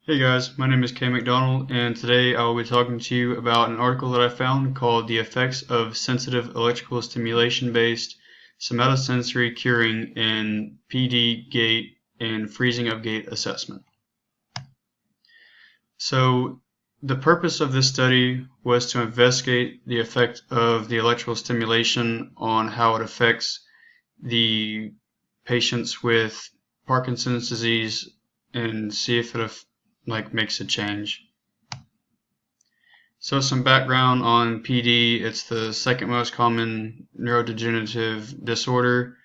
Hey guys, my name is Kay McDonald, and today I will be talking to you about an article that I found called The Effects of Sensitive Electrical Stimulation-Based Somatosensory Curing in PD Gate and Freezing of Gate Assessment. So, the purpose of this study was to investigate the effect of the electrical stimulation on how it affects the patients with Parkinson's disease and see if it makes a change. So some background on PD. It's the second most common neurodegenerative disorder.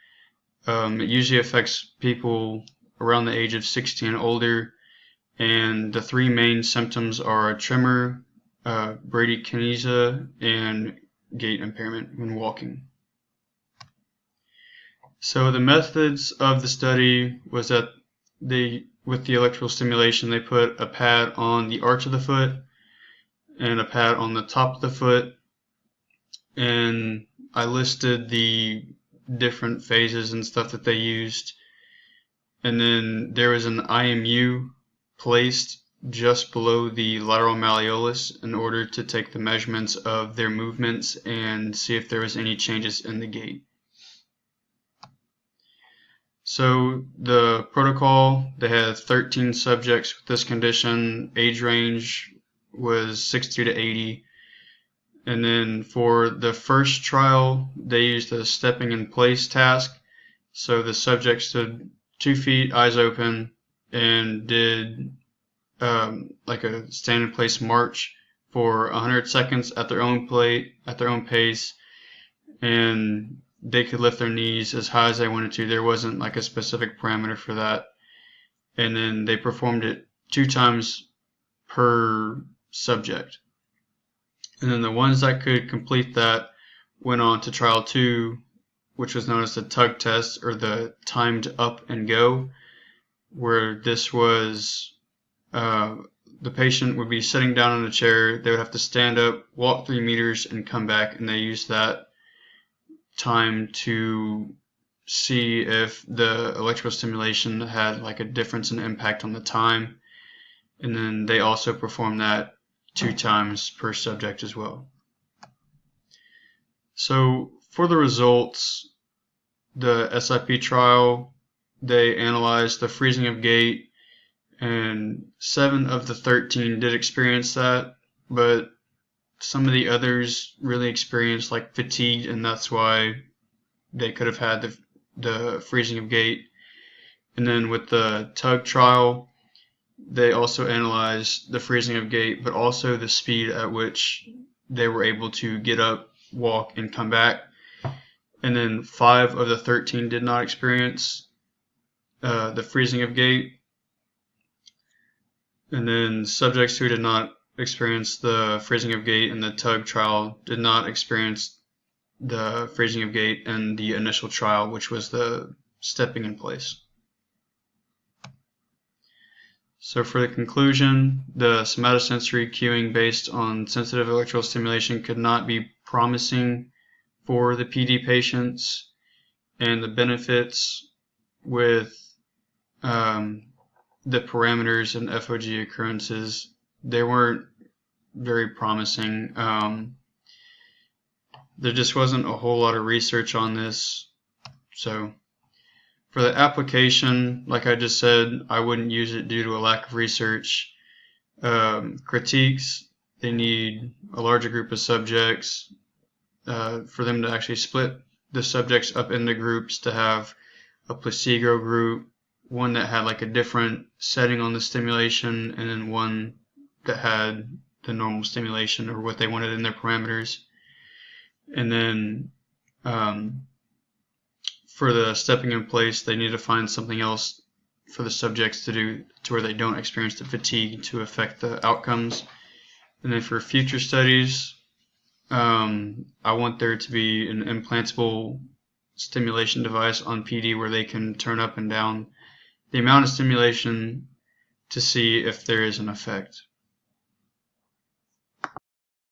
It usually affects people around the age of 60 and older, and the three main symptoms are tremor, bradykinesia, and gait impairment when walking. So the methods of the study was that with the electrical stimulation, they put a pad on the arch of the foot and a pad on the top of the foot, and I listed the different phases and stuff that they used. And then there was an IMU placed just below the lateral malleolus in order to take the measurements of their movements and see if there was any changes in the gait. So the protocol, they had 13 subjects with this condition. Age range was 60 to 80. And then for the first trial, they used a stepping in place task. So the subject stood 2 feet, eyes open, and did like a stand in place march for 100 seconds at their own pace, and they could lift their knees as high as they wanted to. There wasn't like a specific parameter for that. And then they performed it 2 times per subject. And then the ones that could complete that went on to trial 2, which was known as the tug test, or the timed up and go, where this was the patient would be sitting down in a chair, they would have to stand up, walk 3 meters, and come back, and they used that time to see if the electrical stimulation had like a difference in impact on the time. And then they also performed that 2 times per subject as well. So for the results, the SIP trial, they analyzed the freezing of gait, and 7 of the 13 did experience that, but some of the others really experienced like fatigue, and that's why they could have had the freezing of gait. And then with the tug trial, they also analyzed the freezing of gait, but also the speed at which they were able to get up, walk, and come back. And then 5 of the 13 did not experience the freezing of gait. And then subjects who did not experience the freezing of gait in the tug trial did not experience the freezing of gait in the initial trial, which was the stepping in place. So for the conclusion, the somatosensory cueing based on sensitive electrical stimulation could not be promising for the PD patients, and the benefits with the parameters and FOG occurrences, they weren't very promising. There just wasn't a whole lot of research on this. So for the application, like I just said, I wouldn't use it due to a lack of research. Critiques, they need a larger group of subjects for them to actually split the subjects up into groups, to have a placebo group, one that had like a different setting on the stimulation, and then one that had the normal stimulation or what they wanted in their parameters. And then for the stepping in place, they need to find something else for the subjects to do to where they don't experience the fatigue to affect the outcomes. And then for future studies, I want there to be an implantable stimulation device on PD where they can turn up and down the amount of stimulation to see if there is an effect.